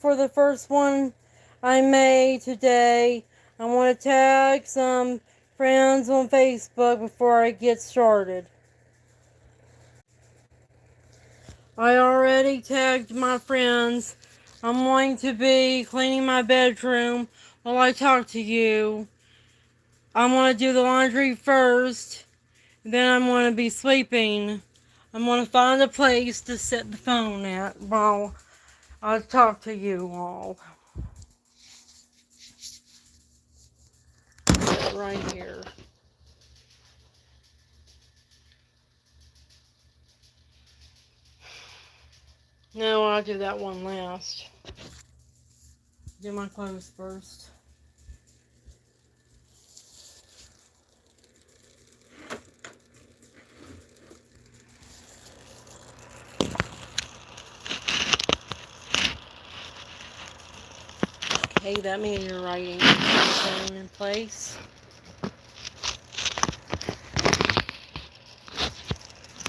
For the first one I made today, I want to tag some friends on Facebook before I get started. I already tagged my friends. I'm going to be cleaning my bedroom while I talk to you. I'm going to do the laundry first, then I'm going to be sleeping. I'm going to find a place to set the phone at while I talk to you all. Right here. No, I'll do that one last. Do my clothes first. Okay, that means you're writing everything in place.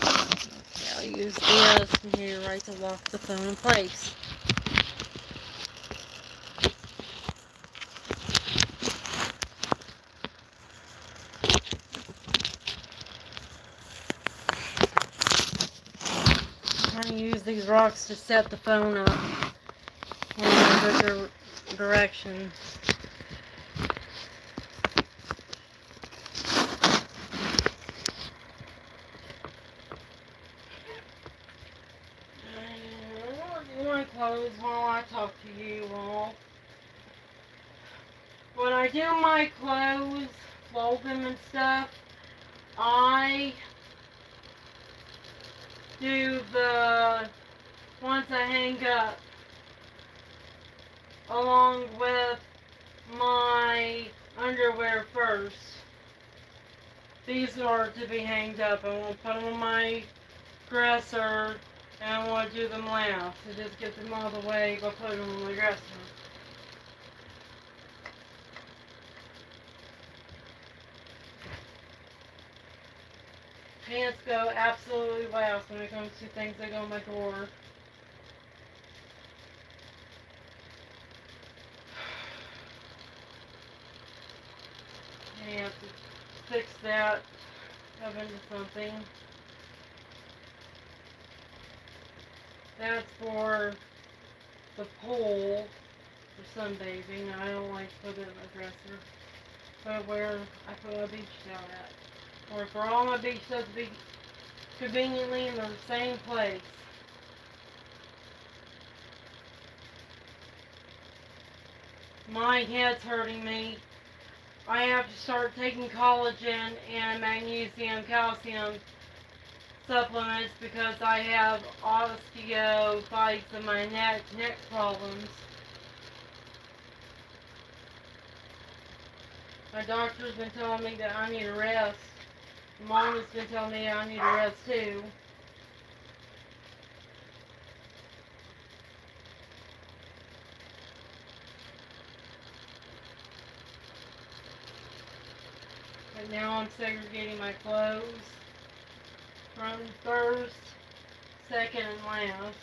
Yeah, I'll use this from here right to lock the phone in place. I'm going to use these rocks to set the phone up in a good direction. Do my clothes while I talk to you all. When I do my clothes, fold them and stuff, I do the ones I hang up along with my underwear first. These are to be hanged up. I want to put them on my dresser and I want to do them last. So just get them out of the way, go put them on my dresser. Pants go absolutely last when it comes to things that go in my drawer. And you have to fix that up into something. That's for the pole for sunbathing. I don't like to put it in my dresser. But where I put my beach towel at. Or for all my beach stuff to be conveniently in the same place. My head's hurting me. I have to start taking collagen and magnesium, calcium supplements because I have osteophytes in my neck problems. My doctor's been telling me that I need a rest. Mom has been telling me I need a rest too. But now I'm segregating my clothes from first, second, and last.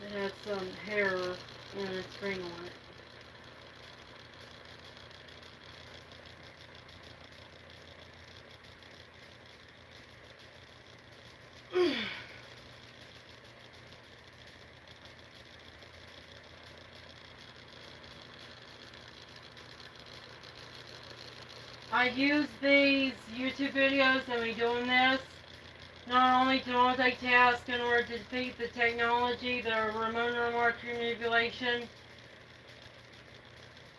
It has some hair in its ring on it. I use these YouTube videos and me doing this not only to multitask in order to defeat the technology, the remote remote manipulation,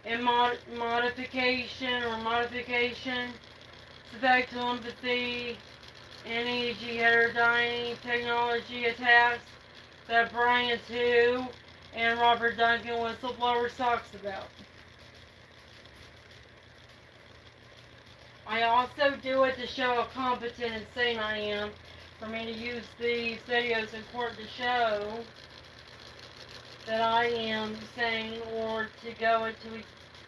and modification, spectral empathy, NEG heterodyne technology attacks that Brian II and Robert Duncan whistleblower talks about. I also do it to show how competent and sane I am. For me to use these videos in court to show that I am sane, or to go into a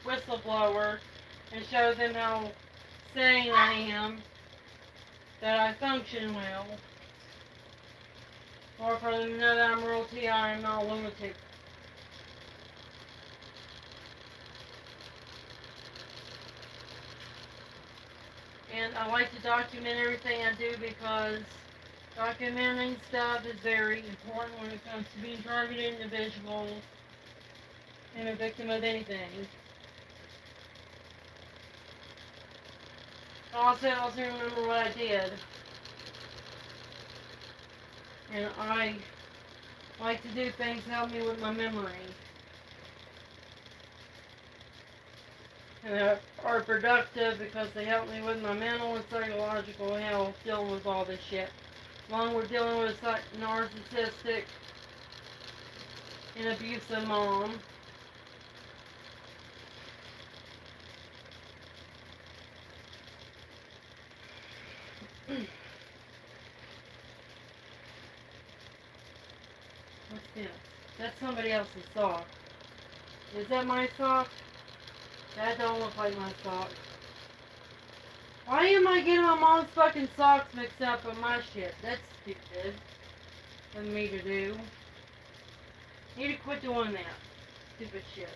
whistleblower and show them how saying I am, that I function well, or for them to know that I'm royalty, I am not a lunatic. And I like to document everything I do because documenting stuff is very important when it comes to being targeted individual and a victim of anything. Also remember what I did. And I like to do things to help me with my memory. And they are productive because they help me with my mental and psychological health dealing with all this shit. Along with dealing with narcissistic and abusive mom. What's this? That's somebody else's sock. Is that my sock? That don't look like my sock. Why am I getting my mom's fucking socks mixed up with my shit? That's stupid of me to do. Need to quit doing that. Stupid shit.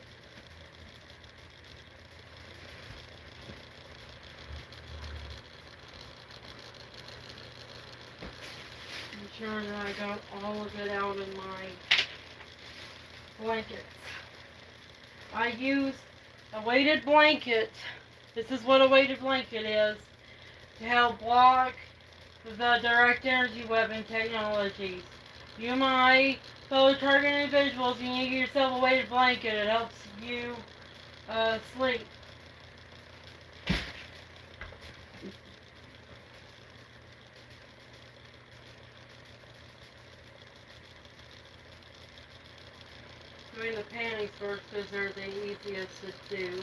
I'm sure that I got all of it out of my blankets. I use a weighted blanket. This is what a weighted blanket is. To help block the direct energy weapon technologies. You, my fellow target individuals, you need to get yourself a weighted blanket. It helps you sleep. Doing the panties first because they're the easiest to do.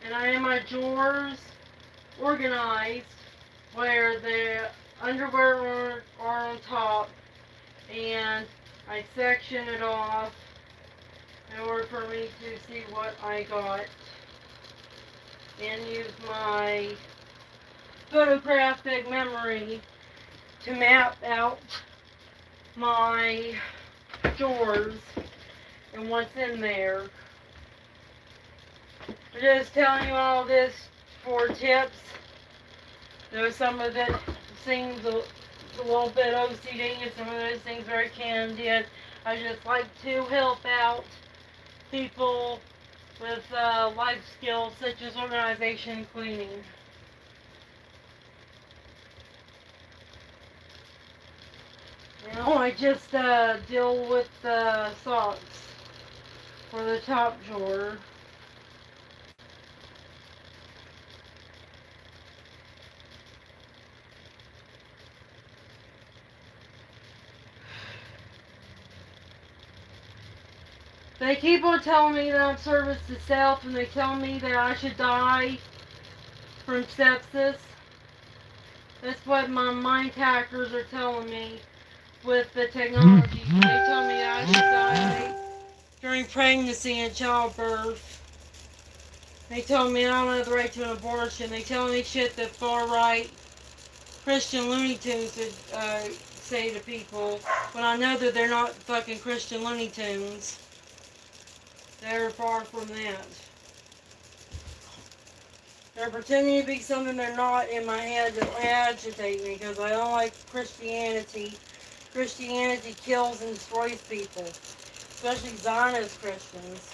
And I have my drawers organized where the underwear are on top, and I section it off in order for me to see what I got, and use my photographic memory to map out my drawers and what's in there. I'm just telling you all this for tips. Though some of it seems a little bit OCD and some of those things very candid. I just like to help out people with life skills such as organization and cleaning. Now I just deal with the socks for the top drawer. They keep on telling me that I'm service to self, and they tell me that I should die from sepsis. That's what my mind hackers are telling me with the technology. They tell me that I should die during pregnancy and childbirth. They told me I don't have the right to an abortion. They tell me shit that far-right Christian Looney Tunes would say to people, when I know that they're not fucking Christian Looney Tunes. They're far from that. They're pretending to be something they're not in my head that agitate me because I don't like Christianity. Christianity kills and destroys people, especially Zionist Christians,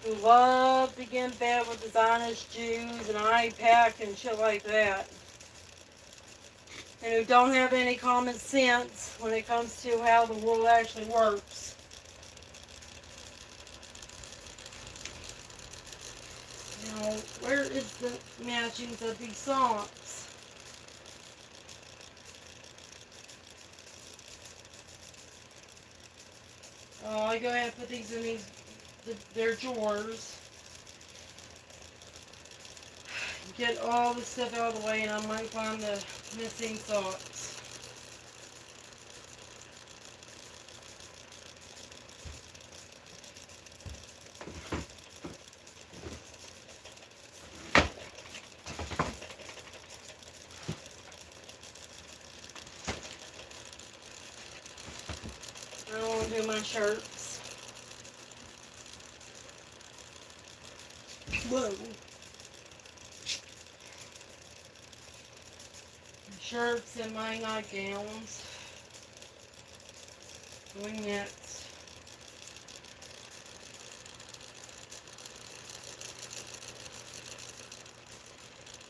who love to get in bed with the Zionist Jews and IPAC and shit like that, and who don't have any common sense when it comes to how the world actually works. Now, where is the matchings of these socks? Oh, I go ahead and put these in their drawers. Get all the stuff out of the way, and I might find the missing socks. to my shirts. Whoa. Shirts and my nightgowns. Wingnets.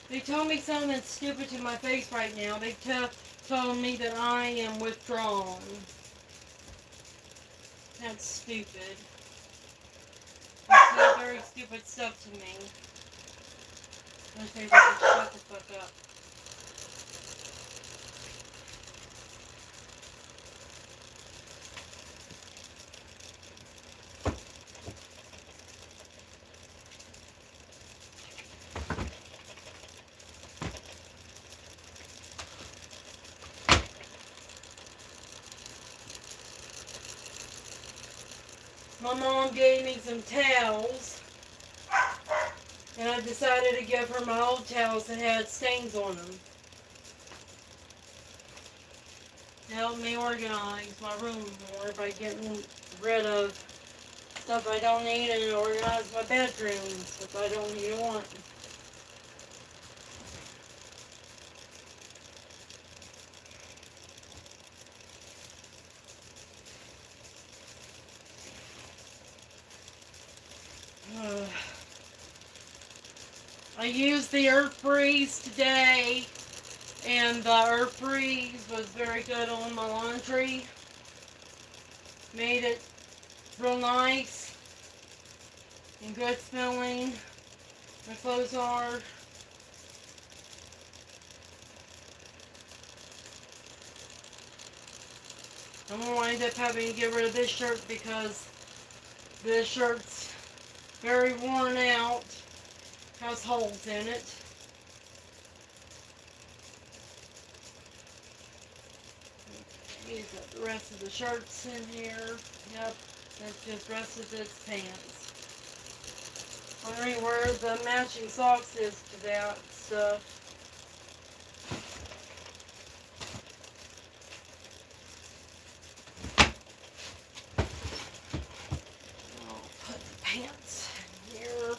They told me something stupid to my face right now. They told me that I am withdrawn. That's stupid. They said very stupid stuff to me. I wish they would just shut the fuck up. My mom gave me some towels, and I decided to give her my old towels that had stains on them. To help me organize my room more by getting rid of stuff I don't need and organize my bedroom, stuff I don't need or want. I used the Earth Breeze today, and the Earth Breeze was very good on my laundry. Made it real nice and good smelling. My clothes are. I'm going to wind up having to get rid of this shirt because this shirt's very worn out. Has holes in it. He's got the rest of the shirts in here. Yep, that's just the rest of its pants. Wondering where the matching socks is to that stuff. I'll put the pants in here.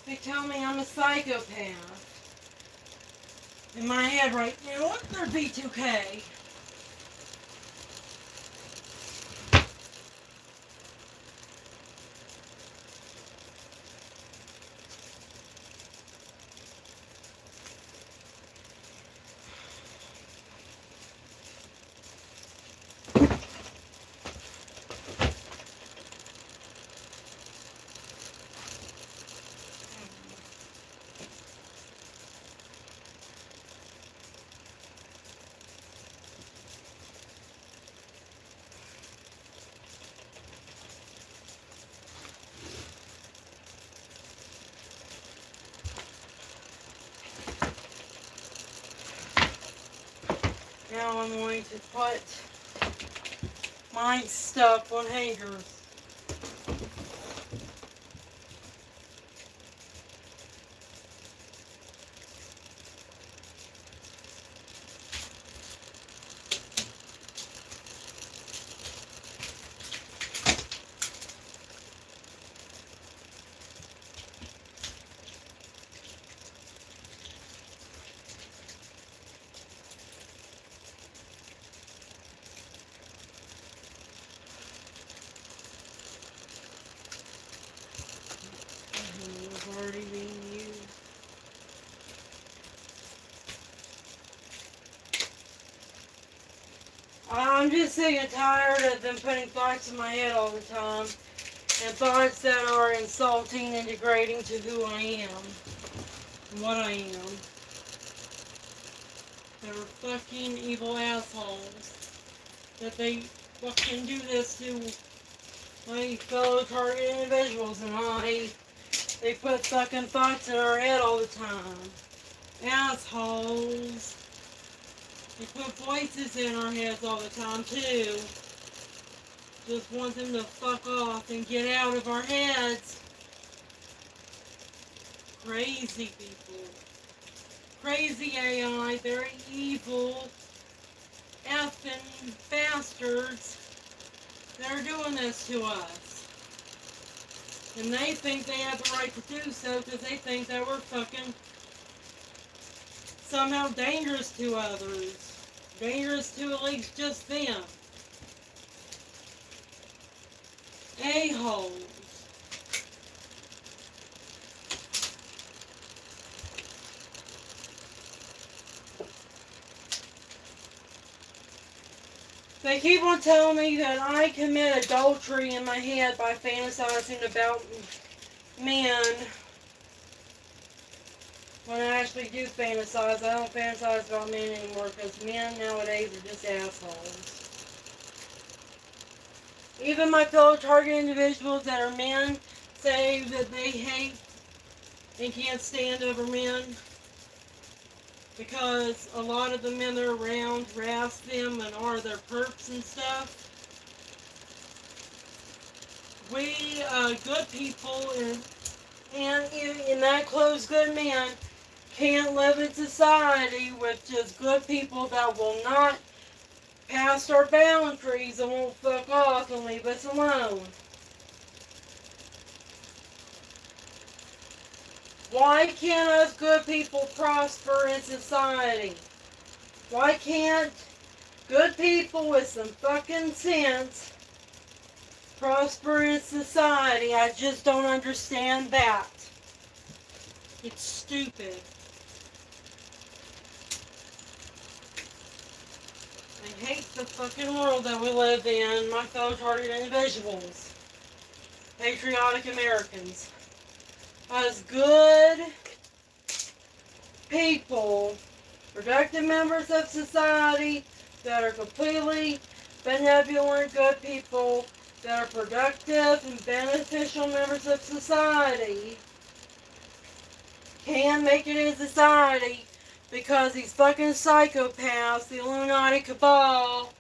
They tell me I'm a psychopath. In my head right now, they're B2K. Now I'm going to put my stuff on hangers. Already being used. I'm just sick and tired of them putting thoughts in my head all the time, and thoughts that are insulting and degrading to who I am and what I am. They're fucking evil assholes. That they fucking do this to my fellow target individuals, and they put fucking thoughts in our head all the time. Assholes. They put voices in our heads all the time too. Just want them to fuck off and get out of our heads. Crazy people. Crazy AI. They're evil effing bastards. They're doing this to us. And they think they have the right to do so because they think that we're fucking somehow dangerous to others. Dangerous to at least just them. A-holes. They keep on telling me that I commit adultery in my head by fantasizing about men. When I actually do fantasize, I don't fantasize about men anymore because men nowadays are just assholes. Even my fellow target individuals that are men say that they hate and can't stand over men because a lot of the men they're around harass them and are their perps and stuff. We, good people and in that close good men can't live in society with just good people that will not pass our boundaries and won't fuck off and leave us alone. Why can't us good people prosper in society? Why can't good people with some fucking sense prosper in society? I just don't understand that. It's stupid. I hate the fucking world that we live in, my fellow target individuals. Patriotic Americans. As good people, productive members of society that are completely benevolent, good people that are productive and beneficial members of society can make it in society because these fucking psychopaths, the Illuminati cabal,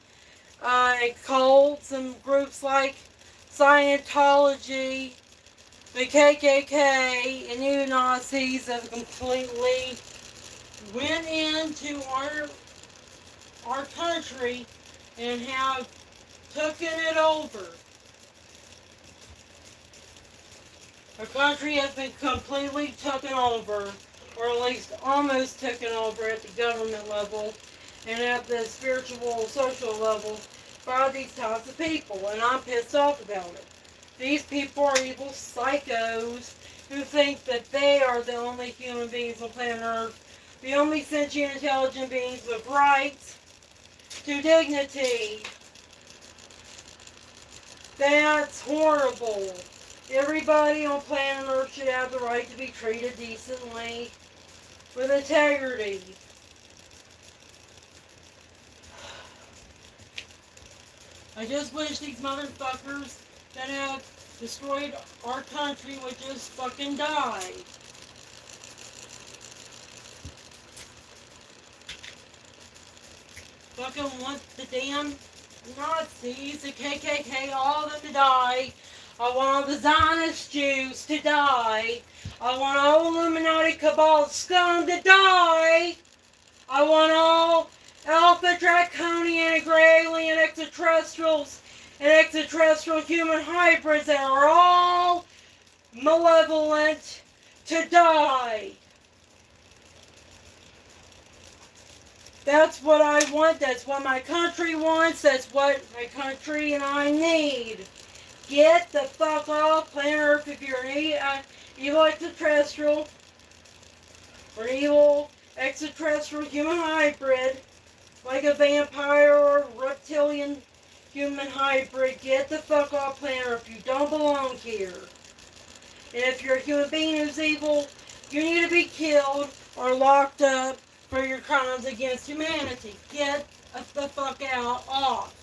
cults and groups like Scientology, the KKK, and you Nazis have completely went into our country and have taken it over. Our country has been completely taken over, or at least almost taken over at the government level and at the spiritual, social level by these types of people, and I'm pissed off about it. These people are evil psychos who think that they are the only human beings on planet Earth, the only sentient, intelligent beings with rights to dignity. That's horrible. Everybody on planet Earth should have the right to be treated decently, with integrity. I just wish these motherfuckers that have destroyed our country would just fucking die. Fucking want the damn Nazis, the KKK, all of them to die. I want all the Zionist Jews to die. I want all Illuminati cabal scum to die. I want all Alpha Draconian and Grey Alien extraterrestrials and extraterrestrial human hybrids that are all malevolent to die. That's what I want. That's what my country wants. That's what my country and I need. Get the fuck off planet Earth if you're an evil extraterrestrial or an evil extraterrestrial human hybrid, like a vampire or reptilian human hybrid. Get the fuck off planet Earth. You don't belong here. And if you're a human being who's evil, you need to be killed or locked up for your crimes against humanity. Get the fuck out off.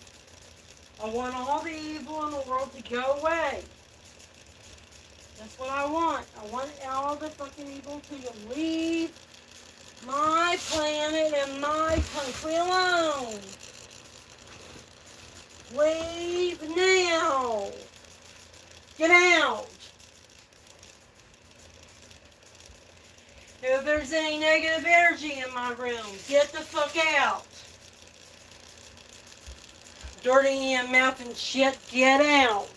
I want all the evil in the world to go away. That's what I want. I want all the fucking evil to leave my planet and my country alone. Leave now. Get out. If there's any negative energy in my room, get the fuck out. Dirty mouth and shit, get out.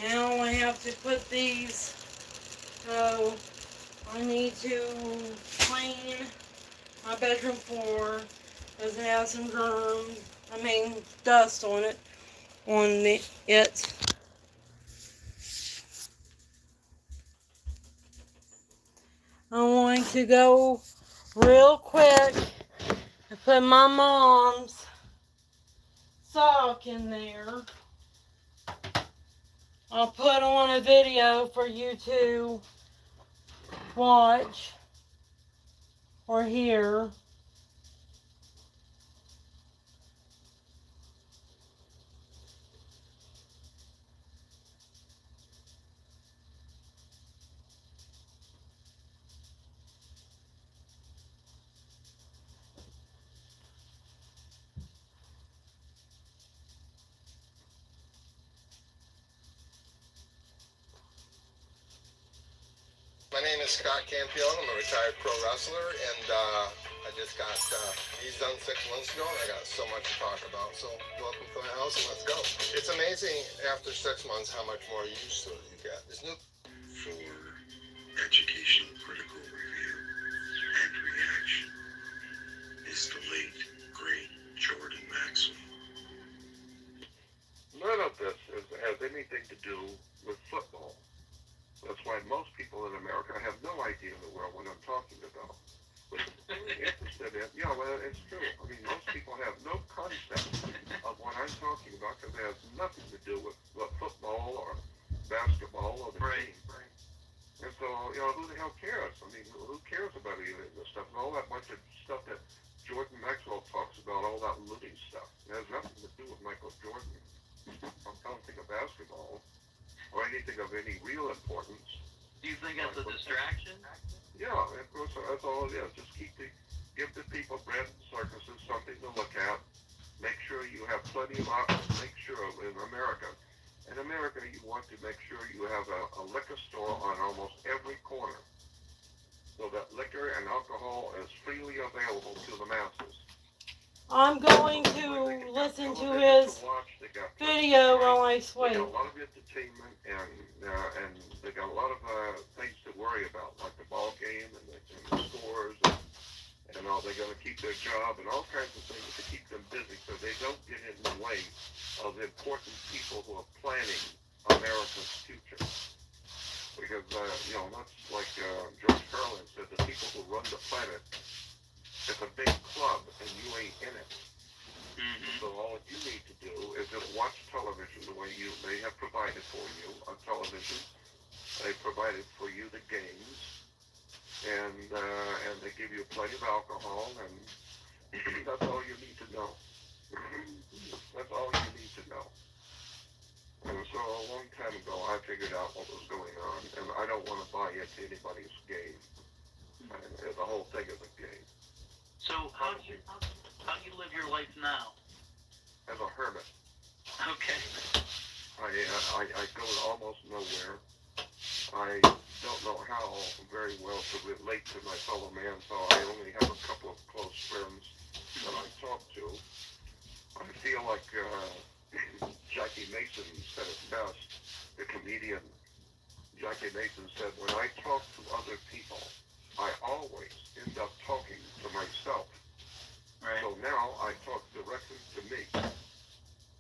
Now I have to put these, so I need to clean my bedroom floor because it has some dust on it, I'm going to go real quick and put my mom's sock in there. I'll put on a video for you to watch or hear. My name is Scott Campione. I'm a retired pro wrestler, and I just got these done 6 months ago, and I got so much to talk about. So welcome to my house, and let's go. It's amazing after 6 months how much more used to you get. There's new for educational critical review and reaction is the late, great Jordan Maxwell. None of this has anything to do with football. That's why most people in America have no idea in the world what I'm talking about. But really interested in, well, it's true. I mean, most people have no concept of what I'm talking about because it has nothing to do with football or basketball or the game. Right? And so, who the hell cares? I mean, who cares about any of this stuff? And all that bunch of stuff that Jordan Maxwell talks about, all that looting stuff. It has nothing to do with Michael Jordan. I'm talking of basketball. Or anything of any real importance. Do you think that's a distraction? Yeah, of course, that's all it is. Just give the people bread and circuses, something to look at. Make sure you have plenty of options. Make sure in America, you want to make sure you have a liquor store on almost every corner. So that liquor and alcohol is freely available to the masses. I'm going to listen to his video while I sleep. They got a lot of entertainment and they got a lot of things to worry about, like the ball game and the scores and all. They're going to keep their job and all kinds of things to keep them busy so they don't get in the way of important people who are planning America's future. Because, that's like George Carlin said, the people who run the planet, it's a big club, and you ain't in it. Mm-hmm. So all you need to do is just watch television the way they have provided for you on television. They provided for you the games, and they give you plenty of alcohol, and that's all you need to know. That's all you need to know. And so a long time ago, I figured out what was going on, and I don't want to buy into anybody's game. And the whole thing is a game. So how do you live your life now? As a hermit. Okay. I go almost nowhere. I don't know how very well to relate to my fellow man, so I only have a couple of close friends that I talk to. I feel like Jackie Mason said it best. The comedian Jackie Mason said, when I talk to other people, I always end up talking to myself. Right. So now I talk directly to me.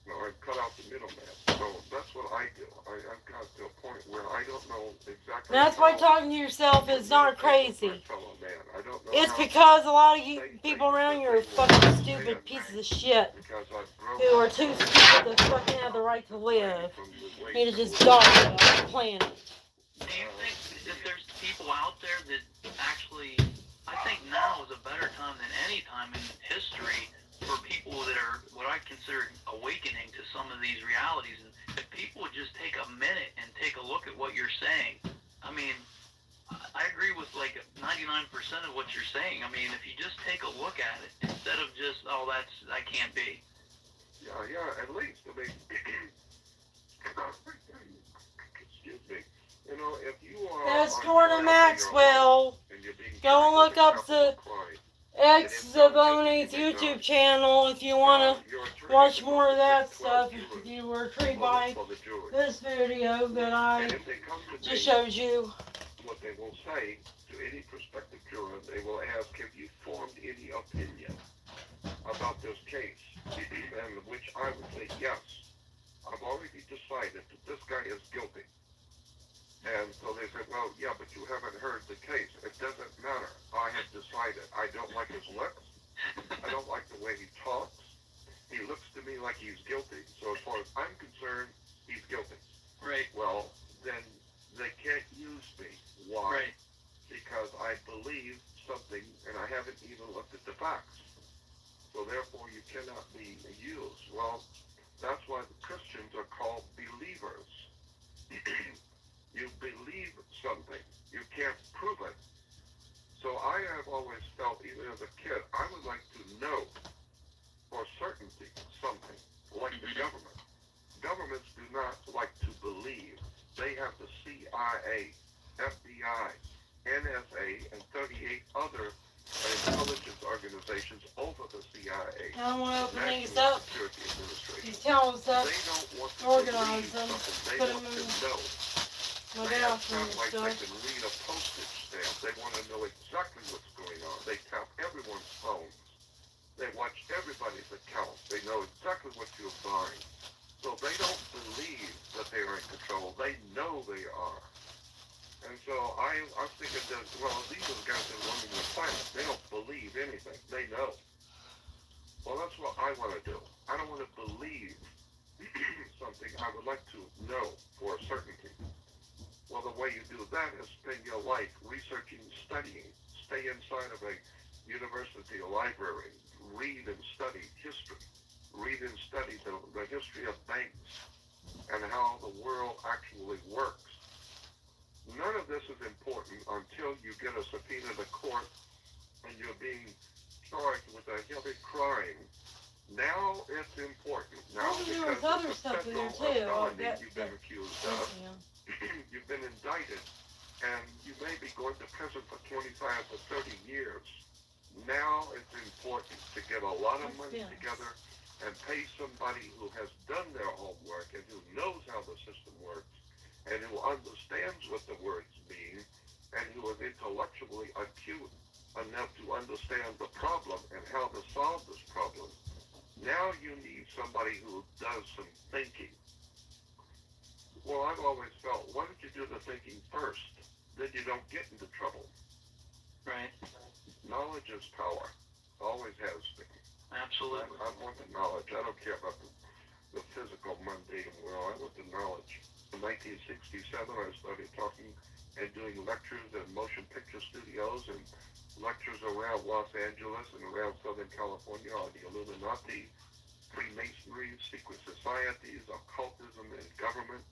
I cut out the middleman. So that's what I do. I've got to a point where I don't know exactly That's why talking to yourself is not crazy. I don't know It's how because a lot of you say people things around that you are they fucking won't stupid say pieces of shit because I broke who are too stupid to fucking have the right to live. from the way Need to people just die on the planet. Do you think that there's people out there that actually, I think now is a better time than any time in history for people that are what I consider awakening to some of these realities. And if people would just take a minute and take a look at what you're saying, I mean, I agree with like 99% of what you're saying. I mean, if you just take a look at it instead of just, oh, that can't be. Yeah, at least. I mean, excuse me. You know, if you are That's on Jordan trial Maxwell. and you're being Go and look up the crime, X Zaboni's YouTube channel if you want to watch more of that stuff. If you were intrigued by this video that I just showed you. What they will say to any prospective juror, they will ask, have you formed any opinion about this case? And which I would say, yes. I've already decided that this guy is guilty. And so they said, well, yeah, but you haven't heard the case. It doesn't matter. I have decided. I don't like his looks. I don't like the way he talks. He looks to me like he's guilty. So as far as I'm concerned, he's guilty. Right. Well, then they can't use me. Why? Right. Because I believe something and I haven't even looked at the facts. So therefore you cannot be used. Well, that's why the Christians are called believers. You believe something. You can't prove it. So I have always felt, even as a kid, I would like to know for certainty something, like the government. Governments do not like to believe. They have the CIA, FBI, NSA, and 38 other intelligence organizations over the CIA. I don't want to open National these up. Security Administration. These towels up. They don't want to Organize believe them. something. They Put want them in to know. my They have bathroom and satellites that stuff. can read a postage stamp. They want to know exactly what's going on. They tap everyone's phones. They watch everybody's accounts. They know exactly what you're buying. So they don't believe that they are in control. They know they are. And so I'm thinking that, well, these are the guys that are running the planet. They don't believe anything. They know. Well, that's what I want to do. I don't want to believe something. I would like to know for certainty. Well, the way you do that is spend your life researching, studying. Stay inside of a university, a library. Read and study history. Read and study the history of banks and how the world actually works. None of this is important until you get a subpoena to court and you're being charged with a heavy crime. Now it's important. Now There was because other it's a stuff in there federal too. felony you've been accused of. Yeah. You've been indicted, and you may be going to prison for 25 to 30 years. Now it's important to get a lot of money together and pay somebody who has done their homework and who knows how the system works and who understands what the words mean and who is intellectually acute enough to understand the problem and how to solve this problem. Now you need somebody who does some thinking. Well, I've always felt, why don't you do the thinking first? Then you don't get into trouble. Right. Knowledge is power. Always has been. Absolutely. I want the knowledge. I don't care about the physical, mundane world. I want the knowledge. In 1967, I started talking and doing lectures at motion picture studios and lectures around Los Angeles and around Southern California on the Illuminati, Freemasonry, secret societies, occultism, and government.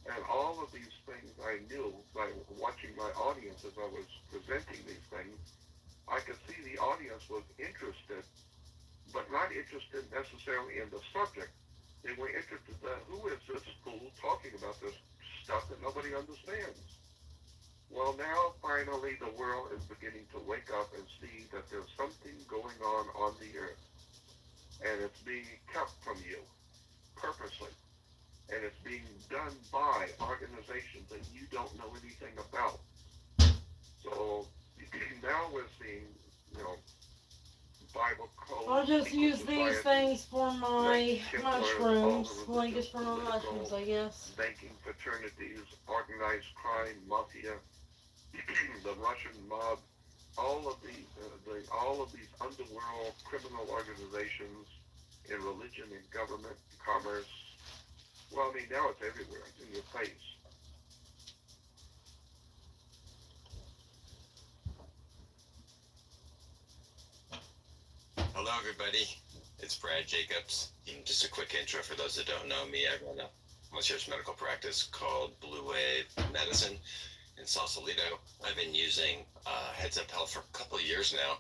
And all of these things I knew by watching my audience as I was presenting these things. I could see the audience was interested, but not interested necessarily in the subject. They were interested in who is this fool talking about this stuff that nobody understands. Well, now finally the world is beginning to wake up and see that there's something going on the earth. And it's being kept from you purposely. And it's being done by organizations that you don't know anything about. So now we're seeing, Bible codes, I'll just use these societies, things for my Hitler, mushrooms. all the Like religious, it's for my mushrooms, political, I guess. banking fraternities, organized crime, mafia, the Russian mob, all of these underworld criminal organizations in religion and government, commerce. Well, I mean, now it's everywhere. It's in your face. Hello, everybody. It's Brad Jacobs. Just a quick intro for those that don't know me. I run a concierge medical practice called Blue Wave Medicine in Sausalito. I've been using Heads Up Health for a couple of years now,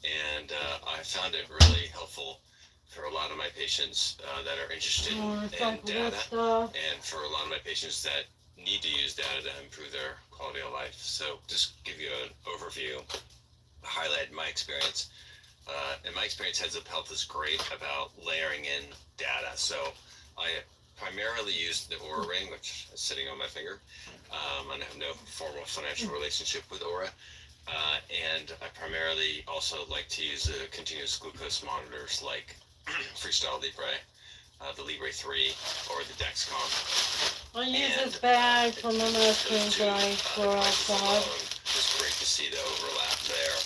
and I found it really helpful for a lot of my patients that are interested in data, and for a lot of my patients that need to use data to improve their quality of life. So just give you an overview, highlight my experience. In my experience, Heads Up Health is great about layering in data. So I primarily use the Aura Ring, which is sitting on my finger. I have no formal financial relationship with Aura. And I primarily also like to use the continuous glucose monitors like Freestyle Libre, the Libre 3, or the Dexcom. I use this bag for my mushrooms that I throw outside. It's great to see the overlap there.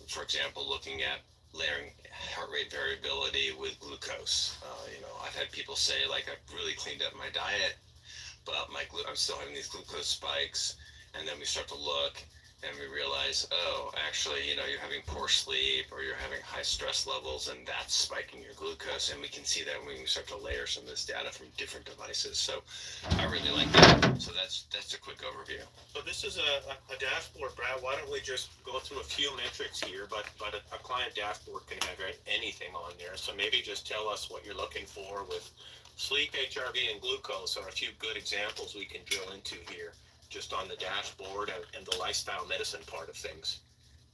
For example, looking at layering heart rate variability with glucose. I've had people say, like, I've really cleaned up my diet, but I'm still having these glucose spikes. And then we start to look and we realize, oh, actually, you're having poor sleep or you're having high stress levels, and that's spiking your glucose. And we can see that when we start to layer some of this data from different devices. So I really like that. So that's a quick overview. So this is a dashboard, Brad. Why don't we just go through a few metrics here, but a client dashboard can have anything on there. So maybe just tell us what you're looking for with sleep, HRV, and glucose are a few good examples we can drill into here, just on the dashboard and the lifestyle medicine part of things.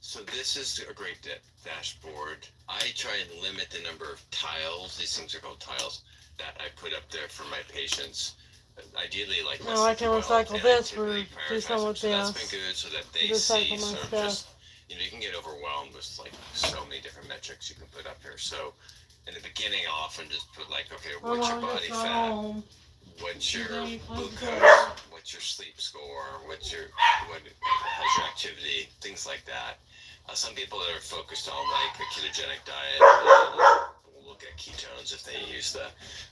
So this is a great dashboard. I try and limit the number of tiles, these things are called tiles, that I put up there for my patients. Ideally, like, no, I can recycle this for do some with so this. that's been good, so that they see sort of just, you can get overwhelmed with like so many different metrics you can put up here. So in the beginning, I'll often just put like, okay, what's your body fat? What's your glucose? What's your sleep score? How's your activity? Things like that. Some people that are focused on like a ketogenic diet will look at ketones if they use the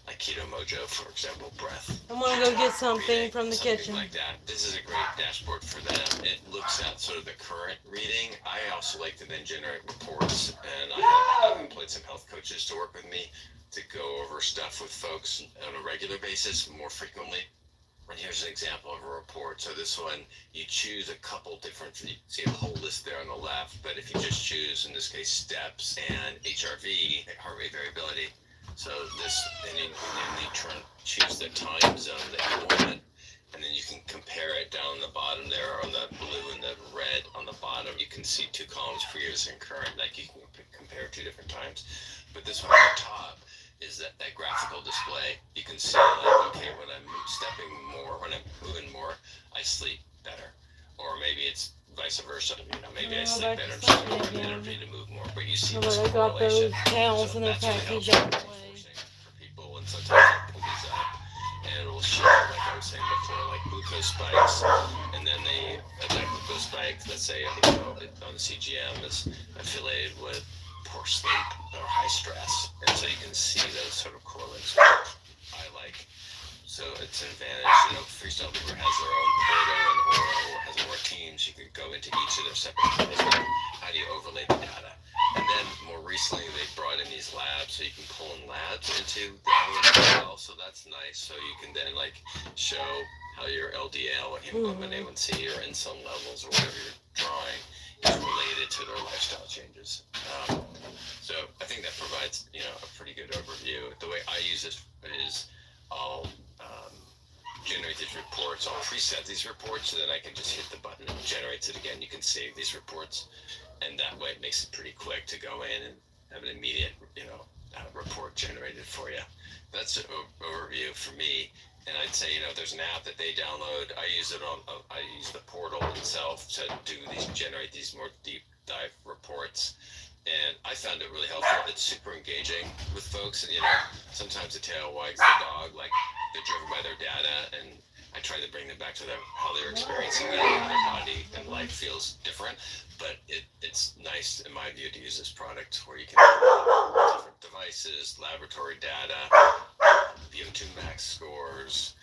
like Keto Mojo, for example, breath. I'm gonna go get something reading, from the kitchen. Like that. This is a great dashboard for them. It looks at sort of the current reading. I also like to then generate reports, and I've employed some health coaches to work with me to go over stuff with folks on a regular basis more frequently. And here's an example of a report. So this one, you choose a couple different, you see a whole list there on the left, but if you just choose, in this case, steps and HRV, heart rate variability. So then you choose the time zone that you want, and then you can compare it down the bottom there on the blue and the red on the bottom. You can see two columns, previous and current, like you can compare two different times. But this one on the top is that graphical display. You can see, like, okay, when I'm stepping more, when I'm moving more, I sleep better. Or maybe it's vice versa. Maybe I sleep better and still have energy to move more. But you see this I got those towels in their package on the way. For people, and sometimes I pull these up, and it will show, like I was saying before, like glucose spikes, and then that glucose spike, let's say, on the CGM is affiliated with poor sleep or high stress, and so you can see those sort of correlates, which I like. So it's an advantage. Freestyle Libre has their own portal, and Aura has more teams. You can go into each of their separate portals. How do you overlay the data? And then more recently, they brought in these labs, so you can pull in labs into the Aura as well. So that's nice. So you can then like show how your LDL or hemoglobin A1C or insulin levels or whatever you're drawing is related to their lifestyle changes. So I think that provides a pretty good overview. The way I use it is I'll generate these reports. I'll preset these reports so that I can just hit the button and it generates it again. You can save these reports, and that way it makes it pretty quick to go in and have an immediate report generated for you. That's an overview for me. And I'd say, there's an app that they download. I use the portal itself to generate these more deep dive reports. and I found it really helpful. It's super engaging with folks, and sometimes the tail wags the dog, like they're driven by their data, and I try to bring them back to how they're experiencing it, how their body and life feels different. But it's nice, in my view, to use this product where you can have different devices, laboratory data, VO2 max scores,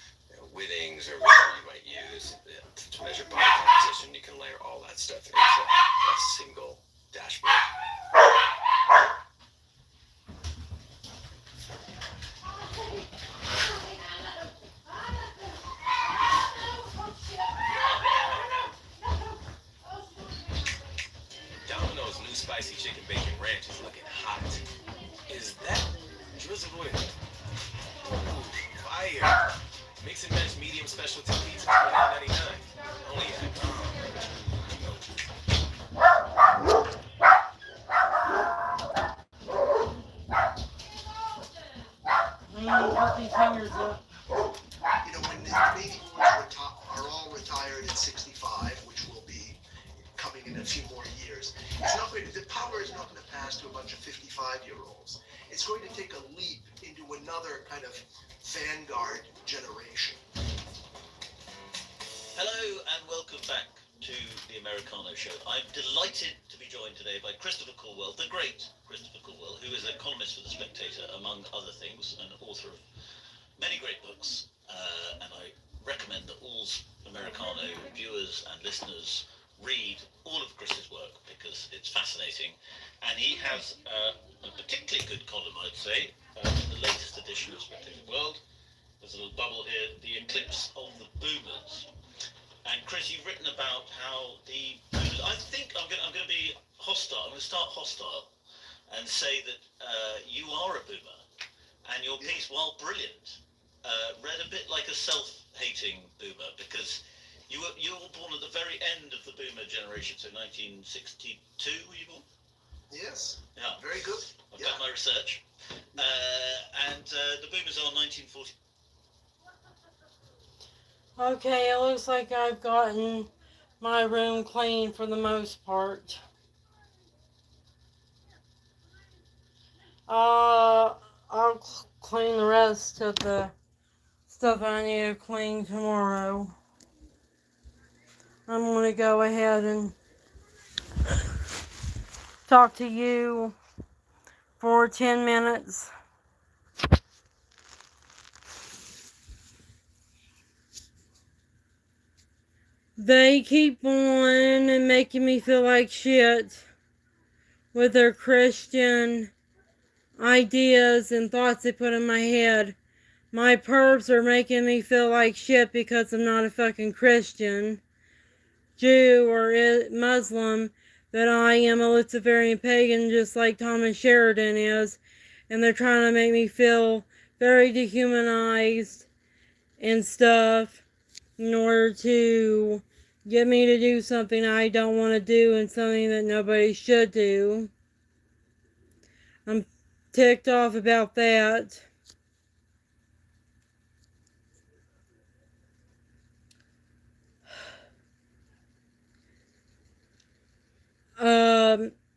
Wittings, or whatever you might use to measure body composition. You can layer all that stuff into a single dashboard. Domino's new spicy chicken bacon ranch is looking hot. Is that drizzled with? Ooh, fire! Mix and match medium specialty pizza, $29.99. Only at Put these fingers up. You know, when the baby boomers are all retired at 65, which will be coming in a few more years, it's not going to, the power is not going to pass to a bunch of 55-year-olds. It's going to take a leap into another kind of vanguard generation. Hello and welcome back to the Americano Show. I'm delighted to be joined today by Christopher Colwell, the great Christopher Colwell, who is a columnist for The Spectator, among other things, and author of many great books. And I recommend that all Americano viewers and listeners read all of Chris's work because it's fascinating. And he has a particularly good column, I'd say, the latest edition of Spectator World. There's a little bubble here, The Eclipse of the Boomers. And Chris, you've written about how the boomers, I think I'm going to be hostile. I'm going to start hostile and say that you are a boomer, and your piece, while brilliant, read a bit like a self-hating boomer, because you were born at the very end of the boomer generation, so 1962 were you born? Yes. Yeah. Very good. I've done my research. And the boomers are 1940. Okay, it looks like I've gotten my room clean for the most part. I'll clean the rest of the stuff I need to clean tomorrow. I'm going to go ahead and talk to you for 10 minutes. They keep on and making me feel like shit with their Christian ideas and thoughts they put in my head. My perps are making me feel like shit because I'm not a fucking Christian, Jew, or Muslim, that I am a Luciferian pagan just like Thomas Sheridan is, and they're trying to make me feel very dehumanized and stuff in order to get me to do something I don't want to do and something that nobody should do. I'm ticked off about that.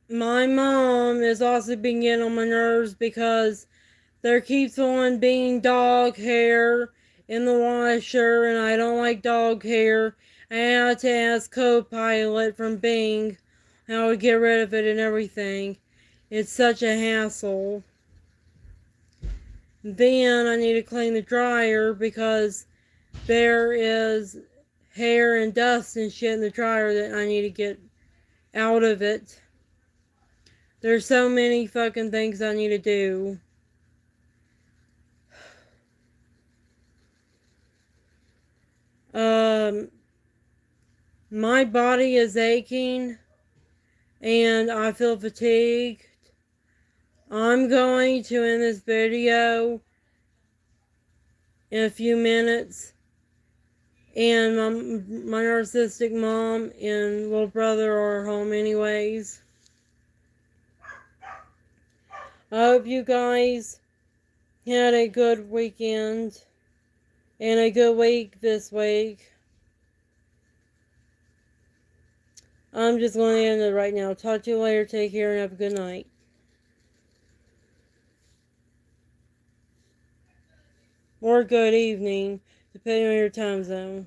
My mom has also been getting on my nerves because there keeps on being dog hair in the washer, and I don't like dog hair. I had to ask Copilot from Bing how to get rid of it and everything. It's such a hassle. Then I need to clean the dryer because there is hair and dust and shit in the dryer that I need to get out of it. There's so many fucking things I need to do. My body is aching and I feel fatigued. I'm going to end this video in a few minutes, and my narcissistic mom and little brother are home anyways. I hope you guys had a good weekend and a good week this week. I'm just going to end it right now. Talk to you later. Take care and have a good night. Or good evening, depending on your time zone.